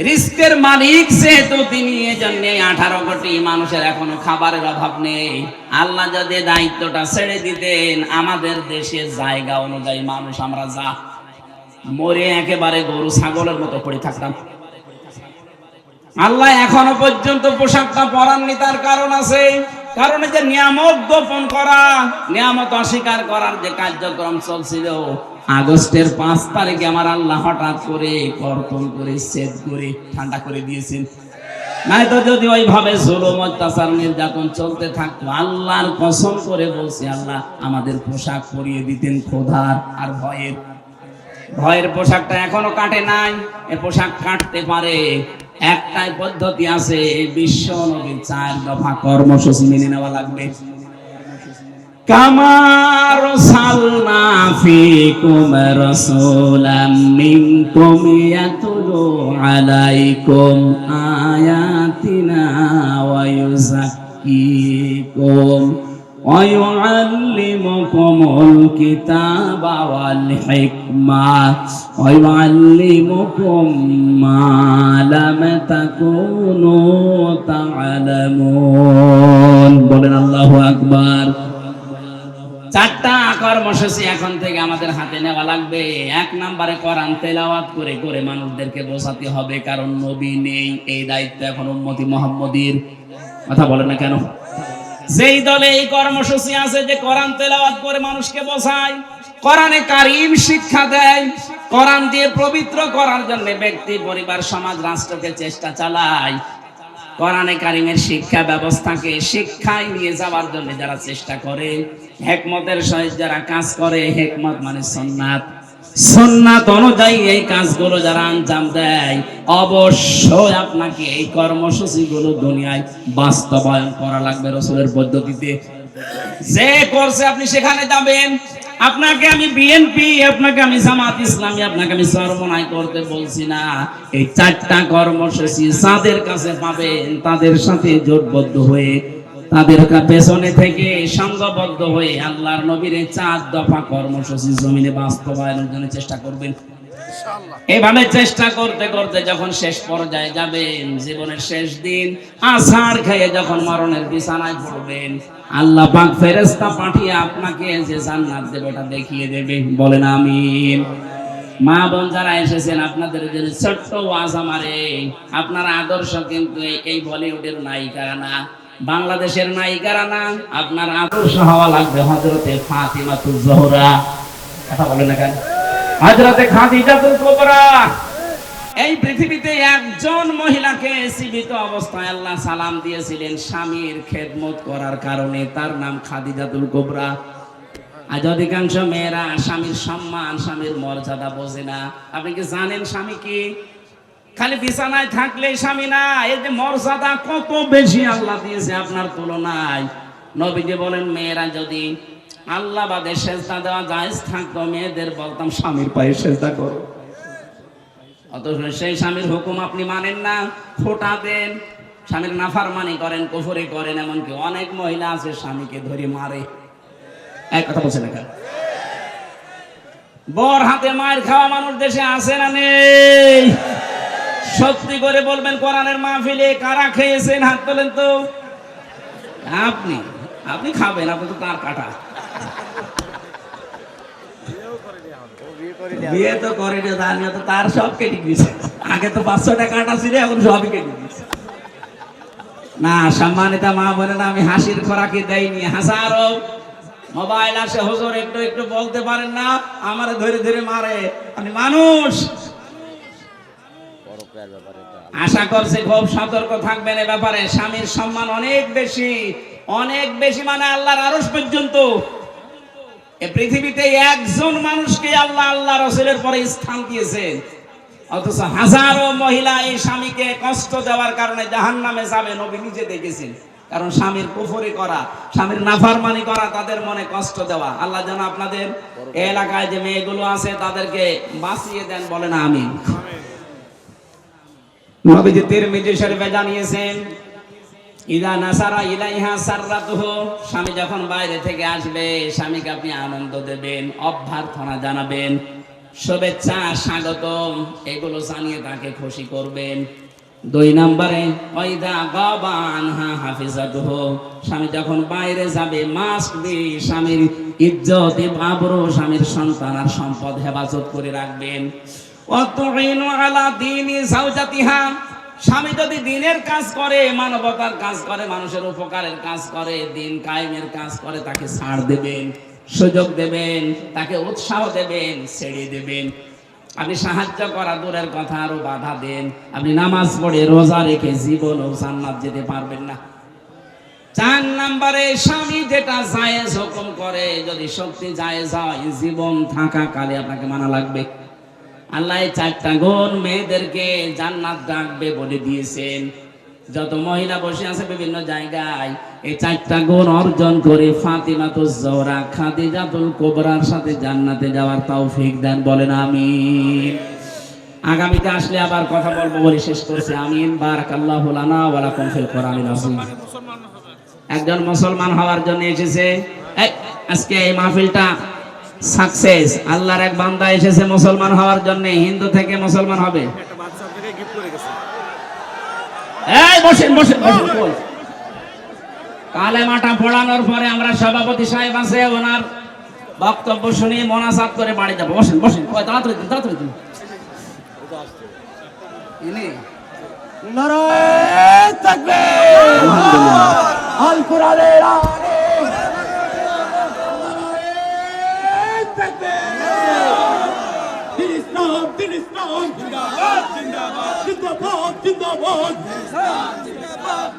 রিস্কের মালিক যেহেতু তিনি, এজন্য 18 কোটি মানুষের এখনো খাবারের অভাব নেই। আল্লাহ যদি দায়িত্বটা ছেড়ে দিতেন, আমাদের দেশের জায়গা অনুযায়ী মানুষ আমরা যা মরে একেবারে গরু ছাগলের মতো পড়ে থাকতাম। আল্লাহ এখনো পর্যন্ত পোশাকটা পরাননি, তার কারণ আছে। কারণ এই যে নিয়ামত গোপন করা, নিয়ামত অস্বীকার করার যে কার্যক্রম চলছিল, আগস্টের 5 তারিখে আমার আল্লাহ হঠাৎ করে কর্তন করে সেট করে ঠান্ডা করে দিয়েছেন। নাই তো যদি ওইভাবে জুলুম অত্যাচার নির্যাতন চলতে থাকতো, আল্লাহর কসম করে বলছি, আল্লাহ আমাদের পোশাক পরিয়ে দিতেন ক্ষুধার আর ভয়ের। ভয়ের পোশাকটা এখনো কাটে নাই, এ পোশাক কাটতে পারে। একটাই পদ্ধতি আছে, বিশ্ব নবীর 4 দফা কর্মসূচি মেনে নেওয়া লাগবে। কামা আরসালনা ফীকুম রাসূলাম মিনকুম ইয়াতলু আলাইকুম আয়াতিনা ওয়া ইউযাক্কিকুম ওয়া ইউআল্লিমুকুমুল কিতাবা ওয়াল হিকমা ওয়া ইউআল্লিমুকুম মা লাম তাকুনু তা'লামুন। বলেন আল্লাহু আকবার। 4টা কর্মসূচি এখন থেকে আমাদের হাতে নেওয়া লাগবে। 1 নম্বরে কোরআন তেলাওয়াত করে করে মানুষদেরকে বোঝাতে হবে, কারণ নবী নেই, এই দায়িত্ব এখন উম্মতি মুহাম্মদীর। কথা বলে না কেন? যেই দলে এই কর্মসূচি আছে যে কোরআন তেলাওয়াত করে মানুষকে বোঝায়, কোরআনে কারীম শিক্ষা দেয়, কোরআন দিয়ে পবিত্র করার জন্য ব্যক্তি, পরিবার, সমাজ, রাষ্ট্রকে চেষ্টা চালায়, কোরআনে কারীমের শিক্ষা ব্যবস্থাকে শিক্ষায় নিয়ে যাওয়ার জন্য যারা চেষ্টা করে, হিকমতের সহিত যারা কাজ করে, হিকমত মানে সুন্নাত, সুন্নাত অনুযায়ী এই কাজগুলো যারা আঞ্জাম দেয়, অবশ্যই আপনাকে এই কর্মসূচিগুলো দুনিয়ায় বাস্তবায়ন করা লাগবে রাসূলের পদ্ধতিতে। যে করছে আপনি সেখানে যাবেন। আপনাকে আমি বিএনপি, আপনাকে আমি জামাত ইসলামী, আপনাকে আমি চরমনাই করতে বলছি না। এই 4টা কর্মসূচি যাদের কাছে পাবেন, তাদের সাথে জোটবদ্ধ হয়ে, তাদের পেছনে থেকে সংঘবদ্ধ হয়ে আল্লাহর নবীর 4 দফা কর্মসূচি জমিনে বাস্তবায়নের জন্য চেষ্টা করবেন। এভাবে চেষ্টা করতে করতে যখন শেষ পর্যায়ে যাবেন, জীবনের শেষ দিন, আছাড় খেয়ে যখন মরণের বিছানায় পড়বেন, আল্লাহ পাক ফেরেশতা পাঠিয়ে আপনাকে যে জান্নাত দেবে ওটা দেখিয়ে দেবে। বলেন আমিন। মা বোন যারা এসেছেন, আপনাদের জন্য ছোট্ট ওয়াজ আমারে, আপনার আদর্শ কিন্তু এই বলিউডের নায়িকারা না, বাংলাদেশের নায়িকারা না, আপনার আদর্শ হওয়া লাগবে হযরতে ফাতিমাতুজ জোহরা। কথা বলেন না কেন? হযরতে খাদিজাতুল কুবরা। এই পৃথিবীতে একজন মহিলাকে জীবিত অবস্থায় আল্লাহ সালাম দিয়েছিলেন স্বামীর খেদমত করার কারণে, তার নাম খাদিজাতুল কুবরা। আজ অধিকাংশ মেয়েরা স্বামীর সম্মান, স্বামীর মর্যাদা বোঝে না। আপনি কি জানেন স্বামী কি? খালি বিছানায় থাকলেই স্বামী না, এই যে মর্যাদা কত বেশি আল্লাহ দিয়েছে আপনার তুলনায়। নবীজি বলেন, মেয়েরা যদি আল্লাহ বাদে সেজদা দেওয়া জায়েজ থাকতো, মেয়েদের বলতাম স্বামীর পায়ে সেজদা করো। অথচ সেই স্বামীর হুকুম আপনি মানেন না, খোঁটা দেন, স্বামীর নাফরমানি করেন, কুফরি করেন। এমনকি অনেক মহিলা আছে স্বামীকে ধরে মারে। এক কথা বলছেন না? বর হাতে মায়ের খাওয়া মানুষ দেশে আছে না নেই? সত্যি করে বলবেন, কোরআনের মাহফিলে কারা খেয়েছেন? হাত তোলেন তো। আপনি আপনি খাবেন, আপনি তো তার কাটা। বিয়ে তো করে জানিও তো, তার সব কেটে দিয়েছে। আগে তো 500 কাটা ছিল, এখন সবই কেটে দিয়েছে। না, সম্মানিতা মা বলে না, আমি হাসির খোরাকি দেয়নি। হাজারো মোবাইল আসে, হুজুর একটু একটু বলতে পারেন না, আমারে ধরে ধরে মারে। আমি মানুষ। আশা করছি খুব সতর্ক থাকবেন এ ব্যাপারে। স্বামীর সম্মান অনেক বেশি, অনেক বেশি, মানে আল্লাহর আরশ পর্যন্ত। এই পৃথিবীতে একজন মানুষকে আল্লাহ আল্লাহ রাসূলের পরে স্থান দিয়েছেন, অথচ হাজারো মহিলা এই স্বামীকে কষ্ট দেওয়ার কারণে জাহান্নামে যাবে। নবী নিজে দেখেছেন। কারণ স্বামীর কুফরি করা, স্বামীর নাফরমানি করা, তাদের মনে কষ্ট দেওয়া। আল্লাহ যেন আপনাদের এলাকায় যে মেয়েগুলো আছে তাদেরকে বাঁচিয়ে দেন। বলেন আমিন। নবীজি তিরমিজি শরীফে জানিয়েছেন, ইদা নাসারা ইলাইহা সাররাতুহু, স্বামী যখন বাইরে থেকে আসবে, স্বামীকে আপনি আনন্দ দেবেন, অভ্যর্থনা জানাবেন, শুভেচ্ছা, স্বাগতম, এগুলো জানিয়ে তাকে খুশি করবেন। 2 নম্বরে, ওয়াইদা গাবা আনহা হাফিজাতুহু, স্বামী যখন বাইরে যাবে মাস্ট বি স্বামীর ইজ্জত, আবরু, স্বামীর সন্তান আর সম্পদ হেফাজত করে রাখবেন। ওয়াতুইনু আলা দীনি যাওজাতিহা, স্বামী যদি দিনের কাজ করে, মানবতার কাজ করে, মানুষের উপকারের কাজ করে, দিন কায়েমের কাজ করে, তাকে ছাড় দেবেন, সুযোগ দেবেন, তাকে উৎসাহ দেবেন, ছেড়ে দেবেন। আপনি সাহায্য করা দূরের কথা, আরো বাধা দেন। আপনি নামাজ পড়ে রোজা রেখে জীবনও জান্নাত যেতে পারবেন না। 4 নম্বরে, স্বামী যেটা জায়েজ হুকুম করে, যদি শক্তি জায়েজ হয়, জীবন থাকা কালে আপনাকে মানা লাগবে। আল্লাহ 4টা গুণ মেয়েদেরকে জান্নাত ডাকবে বলে দিয়েছেন। যত মহিলা বসে আছে বিভিন্ন জায়গায়, এই 4টা গুণ অর্জন করে ফাতিমাতুজ জোহরা খাদিজাতুল কুবরার সাথে জান্নাতে যাওয়ার তৌফিক দেন, বলেন আমিন। আগামীতে আসলে আবার কথা বলবো বলে শেষ করছি। আমিন। বারাকাল্লাহু লানা ওয়া লাকুম ফিল কোরআনিল আযীম। একজন মুসলমান হওয়ার জন্য এসেছে। আজকে এই মাহফিলটা সাকসেস। আল্লাহর এক বান্দা এসেছে মুসলমান হওয়ার জন্য, হিন্দু থেকে মুসলমান হবে। একটা বাচ্চা থেকে গিফট করে গেছে। এই বসেন বসেন বসেন। কালেমাটা পড়ানোর পরে আমরা সভাপতি সাহেব আছে, ওনার বক্তব্য শুনি মোনাজাত করে বাড়ি যাব। বসেন বসেন। কয় তাড়াতাড়ি দিন, তাড়াতাড়ি দিন। ইনি নারায়ে তাকবীর, আল কোরআনের আলী, নারায়ে তাকবীর, দিন ইসলাম জিন্দাবাদ জিন্দাবাদ জিন্দাবাদ জিন্দাবাদ জিন্দাবাদ।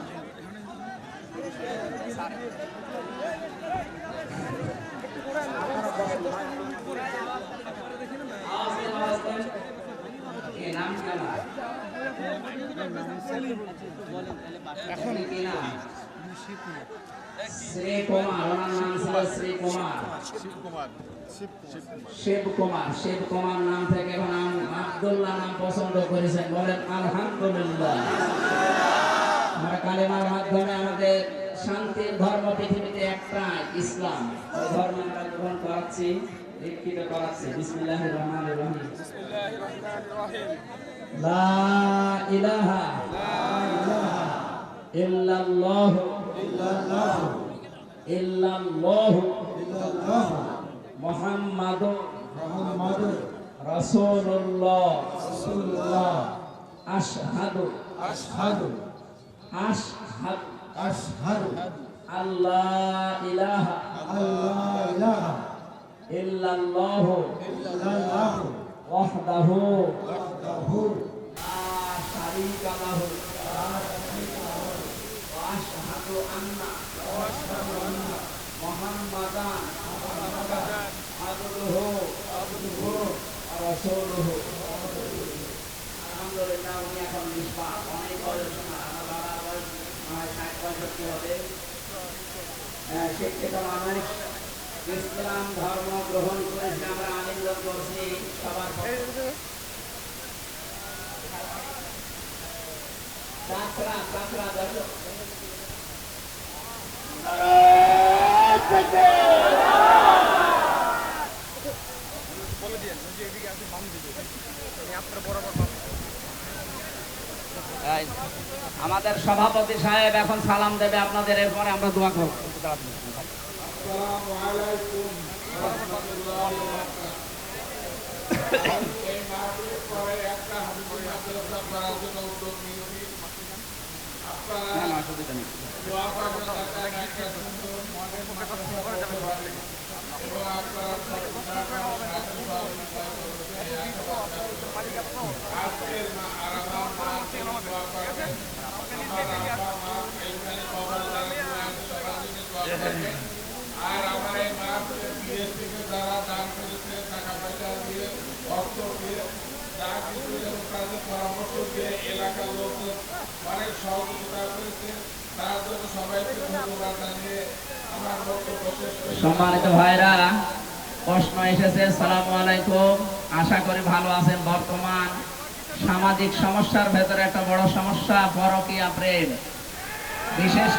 শ্রী কুমার, ওনার নাম ছিল শ্রী কুমার, শিব কুমার নাম থেকে এখন আব্দুল্লাহ নাম পছন্দ করেছেন, বলেন আলহামদুলিল্লাহ। আমরা কালেমার মাধ্যমে আমাদের শান্তির ধর্ম পৃথিবীতে একটা, ইসলাম। ওই ধর্ম আমরা গ্রহণ করাচ্ছি, দীক্ষিত করাচ্ছি। বিসমিল্লাহির রহমানির রহিম। লা ইলাহা ইল্লাল্লাহু ইল্লাল্লাহু মুহাম্মাদুর রাসূলুল্লাহ আশহাদু আল্লাহ ইলাহা ইল্লাল্লাহু ওয়াহদাহু লা শারীকা লাহু ওয়া আশহাদু আন্না মুহাম্মাদান আবদুহু ওয়া রাসূলুহু। আলহামদুলিল্লাহ, উনি এখন নিষ্পাপ, অনেক বয়স না, আমার বাবার বয়স 60-65 হবে। শিক্ষিত মানুষ, ইসলাম ধর্ম গ্রহণ করেছে, আমরা আনন্দ করছি সবার। চাকরা দর্শক, আমাদের সভাপতি সাহেব এখন সালাম দেবে আপনাদের, এরপরে আমরা দোয়া করব। আসসালামু আলাইকুম ওয়া রাহমাতুল্লাহি ওয়া বারাকাতুহু। এই মাহফিলের পরে একটা হাদিসের মাদ্রাসা করার জন্য উদ্যোগ নিয়েছি। আপনারা দোয়া করবেন যাতে একটা সুন্দর মডেল মাদ্রাসা করতে পারে এবং আপনারা আজকের আরামার দোয়া করবেন। আর আমার এই মাহফিলের বিদেশ থেকে যারা দান করেছে, টাকা পয়সা দিয়ে, অর্থ দিয়ে, যা কিছু তাদের পরামর্শ দিয়ে এলাকার লোক অনেক সহযোগিতা করেছে, তার জন্য সবাইকে ধন্যবাদ জানিয়ে আমার বক্তব্য শেষ করছি। সম্মানিত ভাইরা, প্রশ্ন এসেছে। আসসালামু আলাইকুম, আশা করি ভালো আছেন। বর্তমান সামাজিক সমস্যার ভেতরে একটা বড় সমস্যা পরকীয়া প্রেম। বিশেষ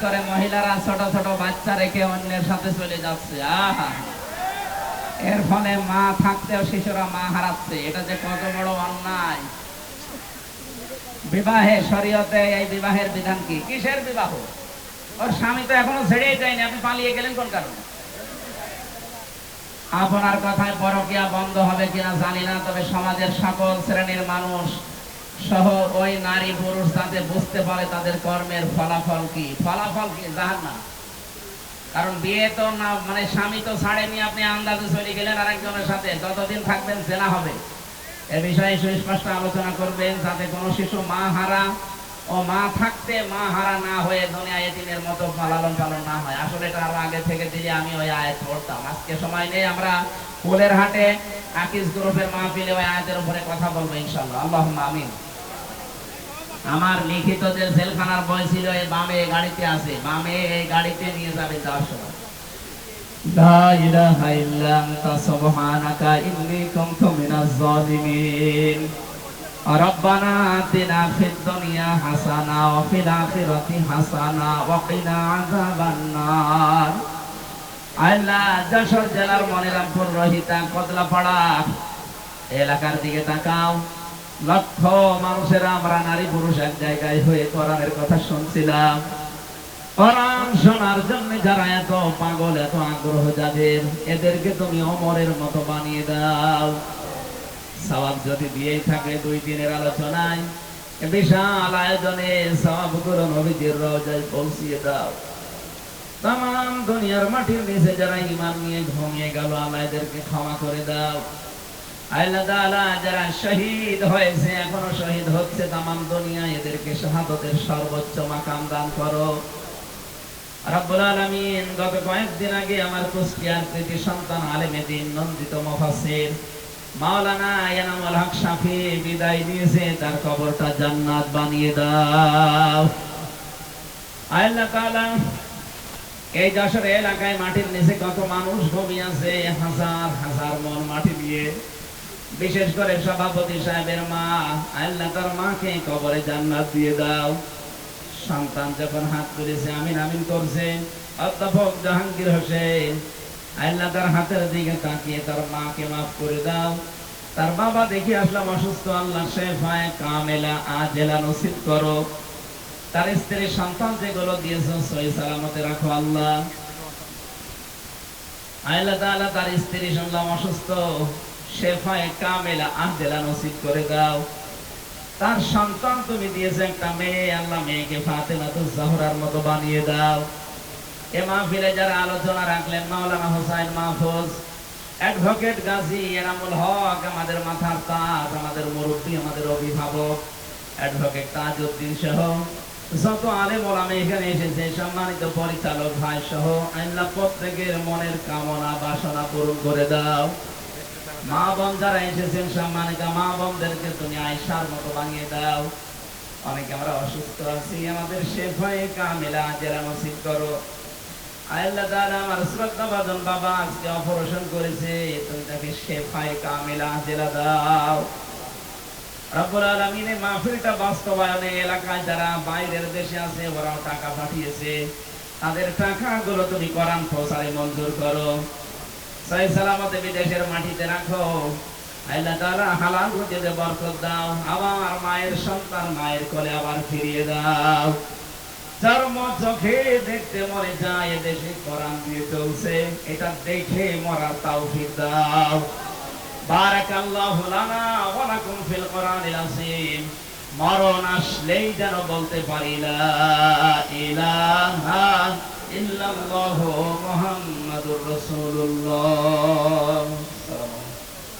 করে মহিলারা ছোট ছোট বাচ্চা রেখে অন্যের সাথে চলে যাচ্ছে। আহা, এর ফলে মা থাকতেও শিশুরা মা হারাচ্ছে। এটা যে কত বড় অন্যায়। বিবাহে শরীয়তে এই বিবাহের বিধান কি? কিসের বিবাহ? ওর স্বামী তো এখনো ছেড়েই যায়নি, আপনি পালিয়ে গেলেন কোন কারণে? আপনার কথায় পরকীয়া বন্ধ হবে কিনা জানি না, তবে সমাজের সকল শ্রেণীর মানুষ সহ ওই নারী পুরুষ যাতে বুঝতে পারে তাদের কর্মের ফলাফল কি জাহান্নাম। কারণ বিয়ে তো না, মানে স্বামী তো ছাড়েনি, আপনি আন্দাজে চলে গেলেন আরেকজনের সাথে, যতদিন থাকবেন জেনা হবে। এ বিষয়ে সুস্পষ্ট আলোচনা করবেন যাতে কোনো শিশু মা হারা ও মা থাকতে মা হারা না হয়ে দুনিয়ায় এতিমের মতো লালন পালন না হয়। আসলে এটা আরো আগে থেকে দিলে আমি ওই আয়াত পড়তাম। আজকে সময় নেই, আমরা ফুলের হাটে আকিস গ্রুপের মাহফিলে ওই আয়াতের উপরে কথা বলবো ইনশাআল্লাহ। আল্লাহুম্মা আমিন। আমার লিখিত যে জেলখানার বই ছিল এই বামে এই গাড়িতে আছে, বামে এই গাড়িতে নিয়ে যাবে যাওয়ার সময়। লা ইলাহা ইল্লা আনতা সুবহানাকা ইন্নী কুনতু মিনাজ জালিমিন। রব্বানা আতিনা ফিদ দুনিয়া হাসানা ওয়া ফিল আখিরাতি হাসানা ওয়া কিনা আযাবান নার। আল্লাহ যশোর জেলার মনিরামপুর রহিতা কদলাপাড়া এলাকার দিকে তাকাও। লক্ষ মানুষেরা আমরা নারী পুরুষ এক জায়গায় হয়ে কোরআনের কথা শুনছিলাম। কোরআন শোনার জন্য যারা এত পাগল, এত আগ্রহ যাদের, এদেরকে তুমি ওমরের মতো বানিয়ে দাও। সওয়াব যদি দিয়েই থাকে 2 দিনের আলোচনায় বিশাল আয়োজনে সওয়াবগুলো নবীজির রওজায় পৌঁছিয়ে দাও। তাম দুনিয়ার মাটির নিচে যারা ঈমান নিয়ে ঘুমিয়ে গেল, আল্লাহ এদেরকে ক্ষমা করে দাও। আল্লাহ তাআলা যারা শহীদ হয়েছে, এখনো শহীদ হচ্ছে তাম দুনিয়া, এদেরকে শাহাদাতের সর্বোচ্চ মাকাম দান করো রব্বুল আলামিন। গত কয়েকদিন আগে আমার কুষ্টিয়ার কৃতি সন্তান আলেমে দ্বীন নন্দিত মুফাসসির মাওলানা এনামুল হক শাফি বিদায় নিয়েছে, তার কবরটা জান্নাত বানিয়ে দাও। আল্লাহ তাআলা এই যশোর এলাকায় মাটির নিচে কত মানুষ ঘুমিয়ে আছে, হাজার হাজার মন মাটি দিয়ে, বিশেষ করে সভাপতি সাহেবের মা, আল্লাহ তার মাকে কবরে জান্নাত দিয়ে দাও। সন্তান যখন হাত তুলেছে আমিন আমিন করছে, অধ্যাপক জাহাঙ্গীর হোসেন, আল্লাহ তার হাতের দিকে তাকিয়ে তার মাকে মাফ করে দাও। তার বাবা দেখি আসলাম অসুস্থ, আল্লাহ শেফায়ে কামেলা আজেলা নসিব করো। তার স্ত্রী সন্তান যেগুলো দিয়েছো সহি সালামতে রাখো আল্লাহ। আল্লাহ তাআলা তার স্ত্রী শুনলাম অসুস্থ, শেফায়ে কামেলা আজেলা নসিব করে দাও। তার সন্তান তুমি দিয়েছো একটা মেয়ে, আল্লাহ মেয়েকে ফাতেমাতুজ জাহরার মতো বানিয়ে দাও। এ মাহফিলে যারা আলোচনা রাখলেন, মাওলানা হোসাইন মাহফুজ, অ্যাডভোকেট গাজী এনামুল হক, আমাদের মাথার তাজ, আমাদের মুরব্বী, আমাদের অভিভাবক অ্যাডভোকেট তাজউদ্দিন সহ যত আলেম ওলামা এখানে এসেছে, সম্মানিত পরিচালক ভাই সহ, আল্লাহ প্রত্যেকের মনের কামনা বাসনা পূরণ করে দাও। মা বোন যারা এসেছেন, সম্মানিত মা বোনদেরকে তুমি আয়েশার মতো বানিয়ে দাও। অনেকে আমরা অসুস্থ আছি, আমাদের শেফায়ে কামেলা আজেলা নসিব করো। আল্লাহ তাআলা আমার শ্রদ্ধাভাজন বাবা আজকে অপারেশন করেছে, তুমি তাকে শেফায়ে কামেলা আজেলা দাও রব্বুল আলামিন। মাহফিলটা বাস্তবায়নে এলাকায় যারা বাইরের দেশে আছে, ওরাও টাকা পাঠিয়েছে, তাদের টাকাগুলো তুমি কোরআন প্রচারে মঞ্জুর করো, সহি সালামতে বিদেশের মাটিতে রাখো। আল্লাহ তাআলা হালাল রুজিতে বরকত দাও। আমার মায়ের সন্তান মায়ের কোলে আবার ফিরিয়ে দাও। চর্ম চোখে দেখতে মরে যায়, এদেশে কোরআন দিয়ে চলছে, এটা দেখে মরার তৌফিক দাও। বারাকাল্লাহু লানা ওয়া লাকুম ফিল কোরআনিল আযীম। মরণ আসলেই যেন বলতে পারি লা ইলাহা ইল্লাল্লাহু মুহাম্মাদুর রাসূলুল্লাহ।